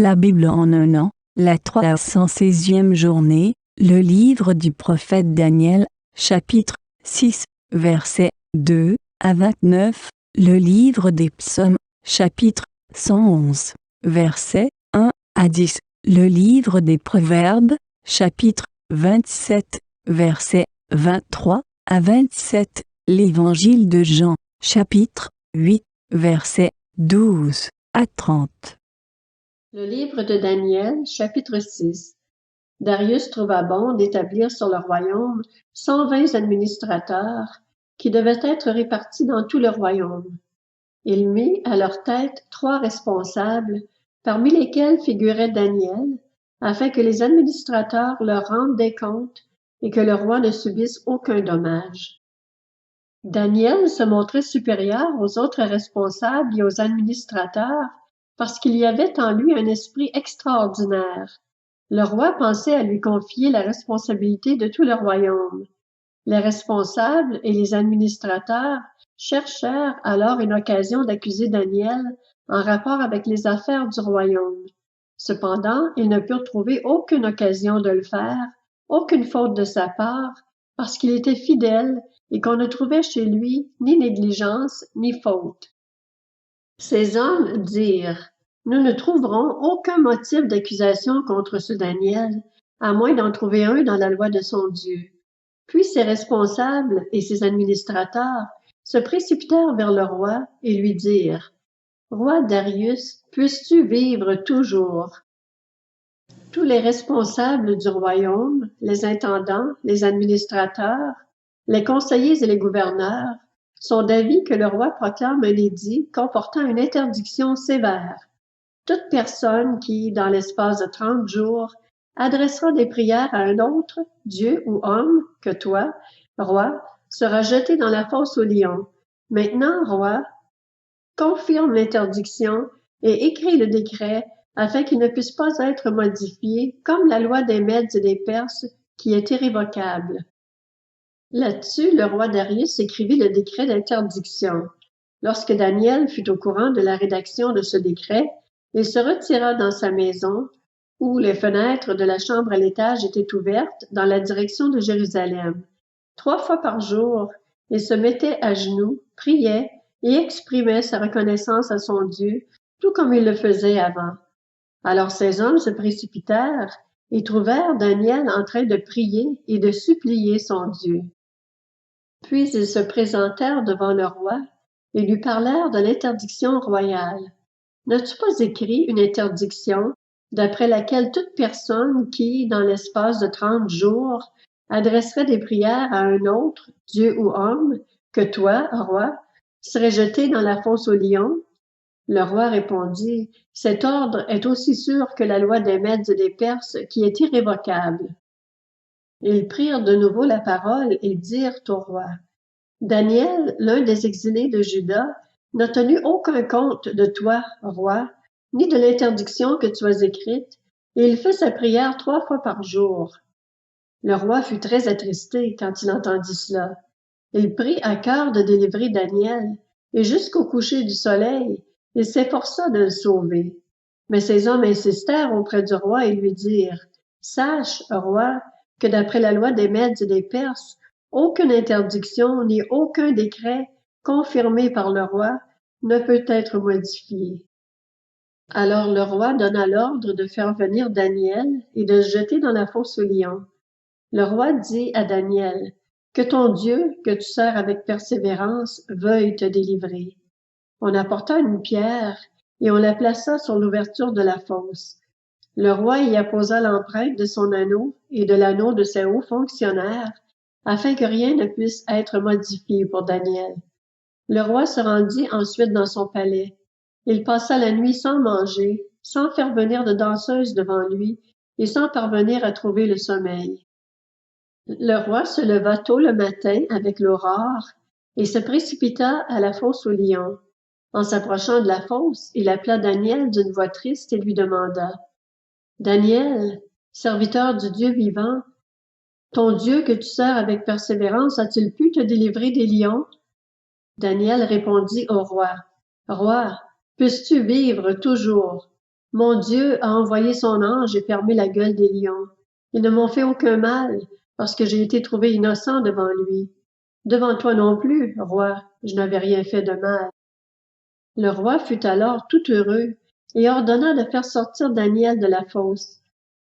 La Bible en un an, la 316e journée, le livre du prophète Daniel, chapitre 6, versets 2 à 29, le livre des psaumes, chapitre 111, versets 1 à 10, le livre des proverbes, chapitre 27, versets 23 à 27, l'évangile de Jean, chapitre 8, versets 12 à 30. Le livre de Daniel, chapitre 6. Darius trouva bon d'établir sur le royaume 120 administrateurs qui devaient être répartis dans tout le royaume. Il mit à leur tête 3 responsables, parmi lesquels figurait Daniel, afin que les administrateurs leur rendent des comptes et que le roi ne subisse aucun dommage. Daniel se montrait supérieur aux autres responsables et aux administrateurs parce qu'il y avait en lui un esprit extraordinaire. Le roi pensait à lui confier la responsabilité de tout le royaume. Les responsables et les administrateurs cherchèrent alors une occasion d'accuser Daniel en rapport avec les affaires du royaume. Cependant, ils ne purent trouver aucune occasion de le faire, aucune faute de sa part, parce qu'il était fidèle et qu'on ne trouvait chez lui ni négligence ni faute. Ces hommes dirent: « Nous ne trouverons aucun motif d'accusation contre ce Daniel, à moins d'en trouver un dans la loi de son Dieu. » Puis ses responsables et ses administrateurs se précipitèrent vers le roi et lui dirent: « Roi Darius, puisses-tu vivre toujours? » Tous les responsables du royaume, les intendants, les administrateurs, les conseillers et les gouverneurs sont d'avis que le roi proclame un édit comportant une interdiction sévère. Toute personne qui, dans l'espace de 30 jours, adressera des prières à un autre, Dieu ou homme, que toi, roi, sera jetée dans la fosse aux lions. Maintenant, roi, confirme l'interdiction et écris le décret afin qu'il ne puisse pas être modifié comme la loi des Mèdes et des Perses qui est irrévocable. Là-dessus, le roi Darius écrivit le décret d'interdiction. Lorsque Daniel fut au courant de la rédaction de ce décret, il se retira dans sa maison, où les fenêtres de la chambre à l'étage étaient ouvertes dans la direction de Jérusalem. 3 fois par jour, il se mettait à genoux, priait et exprimait sa reconnaissance à son Dieu, tout comme il le faisait avant. Alors ces hommes se précipitèrent et trouvèrent Daniel en train de prier et de supplier son Dieu. Puis ils se présentèrent devant le roi et lui parlèrent de l'interdiction royale. « N'as-tu pas écrit une interdiction d'après laquelle toute personne qui, dans l'espace de 30 jours, adresserait des prières à un autre, Dieu ou homme, que toi, roi, serait jetée dans la fosse aux lions? » Le roi répondit: « Cet ordre est aussi sûr que la loi des Mèdes et des Perses qui est irrévocable. » Ils prirent de nouveau la parole et dirent au roi: « Daniel, l'un des exilés de Juda, n'a tenu aucun compte de toi, roi, ni de l'interdiction que tu as écrite, et il fait sa prière 3 fois par jour. » Le roi fut très attristé quand il entendit cela. Il prit à cœur de délivrer Daniel, et jusqu'au coucher du soleil, il s'efforça de le sauver. Mais ces hommes insistèrent auprès du roi et lui dirent: « Sache, roi, que d'après la loi des Mèdes et des Perses, aucune interdiction ni aucun décret confirmé par le roi ne peut être modifié. » Alors le roi donna l'ordre de faire venir Daniel et de se jeter dans la fosse aux lions. Le roi dit à Daniel: « Que ton Dieu, que tu sers avec persévérance, veuille te délivrer. » On apporta une pierre et on la plaça sur l'ouverture de la fosse. Le roi y apposa l'empreinte de son anneau et de l'anneau de ses hauts fonctionnaires, afin que rien ne puisse être modifié pour Daniel. Le roi se rendit ensuite dans son palais. Il passa la nuit sans manger, sans faire venir de danseuse devant lui et sans parvenir à trouver le sommeil. Le roi se leva tôt le matin avec l'aurore et se précipita à la fosse aux lions. En s'approchant de la fosse, il appela Daniel d'une voix triste et lui demanda: « Daniel, serviteur du Dieu vivant, ton Dieu que tu sers avec persévérance a-t-il pu te délivrer des lions? » Daniel répondit au roi: « Roi, puisses-tu vivre toujours? Mon Dieu a envoyé son ange et fermé la gueule des lions. Ils ne m'ont fait aucun mal, parce que j'ai été trouvé innocent devant lui. Devant toi non plus, roi, je n'avais rien fait de mal. Le roi fut alors tout heureux et ordonna de faire sortir Daniel de la fosse.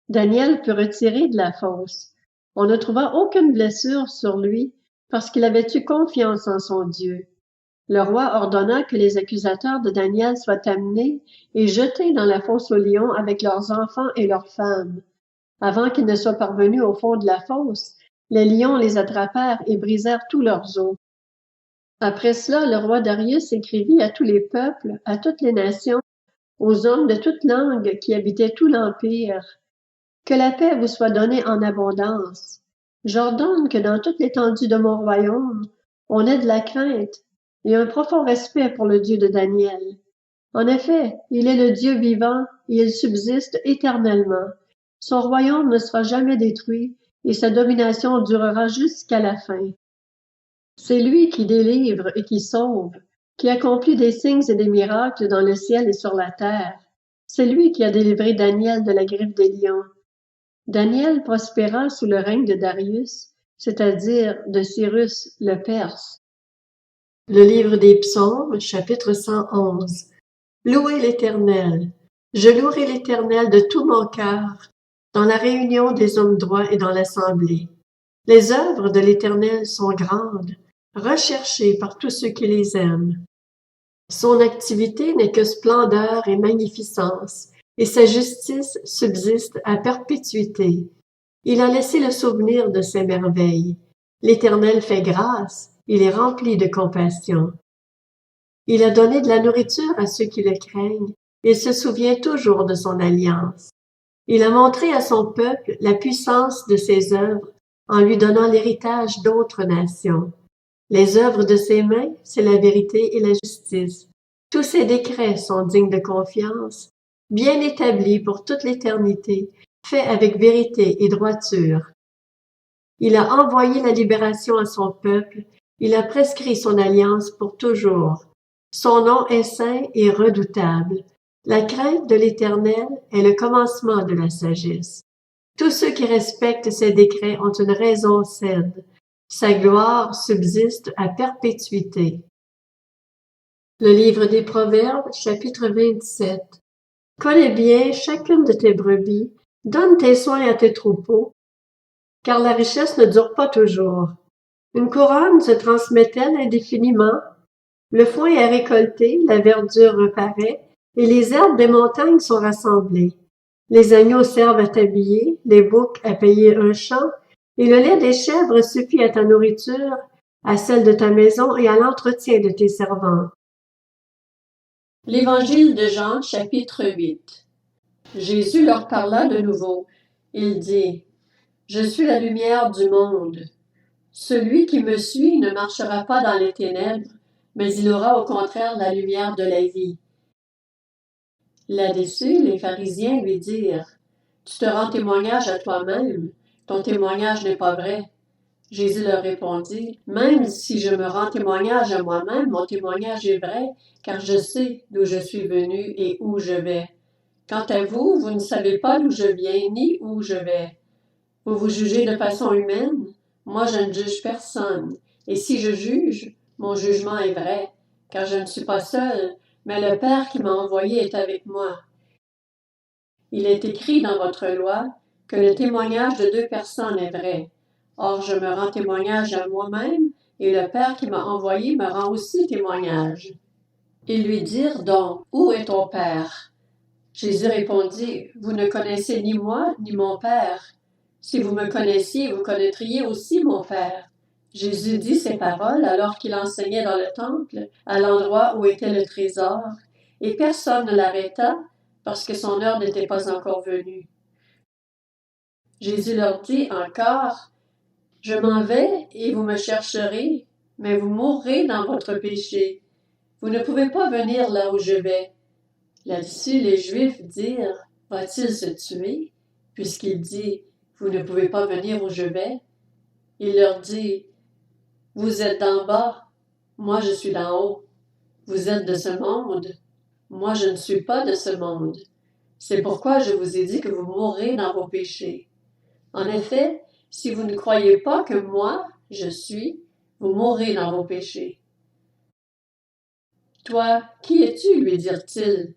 Daniel fut retiré de la fosse. On ne trouva aucune blessure sur lui parce qu'il avait eu confiance en son Dieu. Le roi ordonna que les accusateurs de Daniel soient amenés et jetés dans la fosse aux lions avec leurs enfants et leurs femmes. Avant qu'ils ne soient parvenus au fond de la fosse, les lions les attrapèrent et brisèrent tous leurs os. Après cela, le roi Darius écrivit à tous les peuples, à toutes les nations, aux hommes de toute langue qui habitaient tout l'empire. Que la paix vous soit donnée en abondance. J'ordonne que dans toute l'étendue de mon royaume, on ait de la crainte et un profond respect pour le Dieu de Daniel. En effet, il est le Dieu vivant et il subsiste éternellement. Son royaume ne sera jamais détruit et sa domination durera jusqu'à la fin. C'est lui qui délivre et qui sauve, qui accomplit des signes et des miracles dans le ciel et sur la terre. C'est lui qui a délivré Daniel de la griffe des lions. Daniel prospéra sous le règne de Darius, c'est-à-dire de Cyrus le Perse. Le livre des Psaumes, chapitre 111. Louez l'Éternel. Je louerai l'Éternel de tout mon cœur, dans la réunion des hommes droits et dans l'assemblée. Les œuvres de l'Éternel sont grandes, recherchées par tous ceux qui les aiment. Son activité n'est que splendeur et magnificence, et sa justice subsiste à perpétuité. Il a laissé le souvenir de ses merveilles. L'Éternel fait grâce, il est rempli de compassion. Il a donné de la nourriture à ceux qui le craignent, il se souvient toujours de son alliance. Il a montré à son peuple la puissance de ses œuvres en lui donnant l'héritage d'autres nations. Les œuvres de ses mains, c'est la vérité et la justice. Tous ses décrets sont dignes de confiance, bien établis pour toute l'éternité, faits avec vérité et droiture. Il a envoyé la libération à son peuple, il a prescrit son alliance pour toujours. Son nom est saint et redoutable. La crainte de l'Éternel est le commencement de la sagesse. Tous ceux qui respectent ses décrets ont une raison saine. Sa gloire subsiste à perpétuité. Le livre des Proverbes, chapitre 27. Connais bien chacune de tes brebis, donne tes soins à tes troupeaux, car la richesse ne dure pas toujours. Une couronne se transmet-elle indéfiniment? Le foin est récolté, la verdure reparaît, et les herbes des montagnes sont rassemblées. Les agneaux servent à t'habiller, les boucs à payer un champ, et le lait des chèvres suffit à ta nourriture, à celle de ta maison et à l'entretien de tes servantes. L'Évangile de Jean, chapitre 8. Jésus leur parla de nouveau. Il dit, « Je suis la lumière du monde. Celui qui me suit ne marchera pas dans les ténèbres, mais il aura au contraire la lumière de la vie. » Là-dessus, les pharisiens lui dirent, « Tu te rends témoignage à toi-même, ton témoignage n'est pas vrai. » Jésus leur répondit, « Même si je me rends témoignage à moi-même, mon témoignage est vrai, car je sais d'où je suis venu et où je vais. Quant à vous, vous ne savez pas d'où je viens ni où je vais. Vous vous jugez de façon humaine, moi je ne juge personne, et si je juge, mon jugement est vrai, car je ne suis pas seul, mais le Père qui m'a envoyé est avec moi. Il est écrit dans votre loi que le témoignage de deux personnes est vrai. Or, je me rends témoignage à moi-même, et le Père qui m'a envoyé me rend aussi témoignage. » Ils lui dirent donc, « Où est ton Père? » Jésus répondit, « Vous ne connaissez ni moi, ni mon Père. Si vous me connaissiez, vous connaîtriez aussi mon Père. » Jésus dit ces paroles alors qu'il enseignait dans le temple, à l'endroit où était le trésor, et personne ne l'arrêta, parce que son heure n'était pas encore venue. Jésus leur dit encore, « Je m'en vais et vous me chercherez, mais vous mourrez dans votre péché. Vous ne pouvez pas venir là où je vais. » Là-dessus, les Juifs dirent, « Va-t-il se tuer, puisqu'il dit, vous ne pouvez pas venir où je vais? » Il leur dit, « Vous êtes d'en bas, moi je suis d'en haut. Vous êtes de ce monde, moi je ne suis pas de ce monde. C'est pourquoi je vous ai dit que vous mourrez dans vos péchés. En effet, si vous ne croyez pas que moi, je suis, vous mourrez dans vos péchés. Toi, qui es-tu? Lui dirent-ils.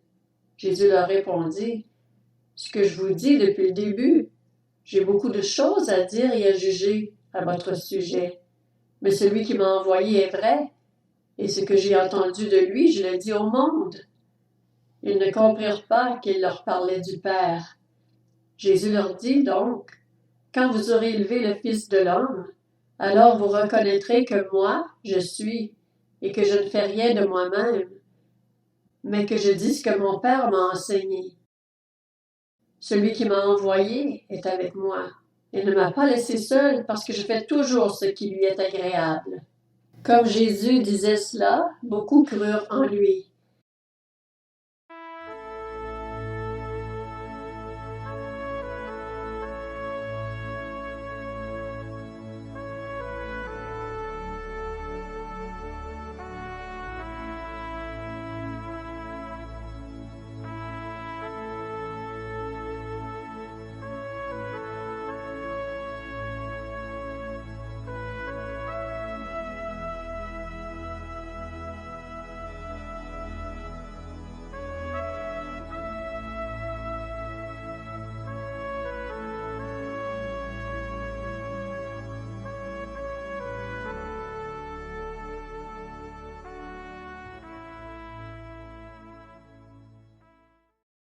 Jésus leur répondit, ce que je vous dis depuis le début. J'ai beaucoup de choses à dire et à juger à votre sujet. Mais celui qui m'a envoyé est vrai, et ce que j'ai entendu de lui, je le dis au monde. Ils ne comprirent pas qu'il leur parlait du Père. Jésus leur dit donc, quand vous aurez élevé le Fils de l'homme, alors vous reconnaîtrez que moi, je suis, et que je ne fais rien de moi-même, mais que je dis ce que mon Père m'a enseigné. Celui qui m'a envoyé est avec moi. Il ne m'a pas laissé seul parce que je fais toujours ce qui lui est agréable. Comme Jésus disait cela, beaucoup crurent en lui.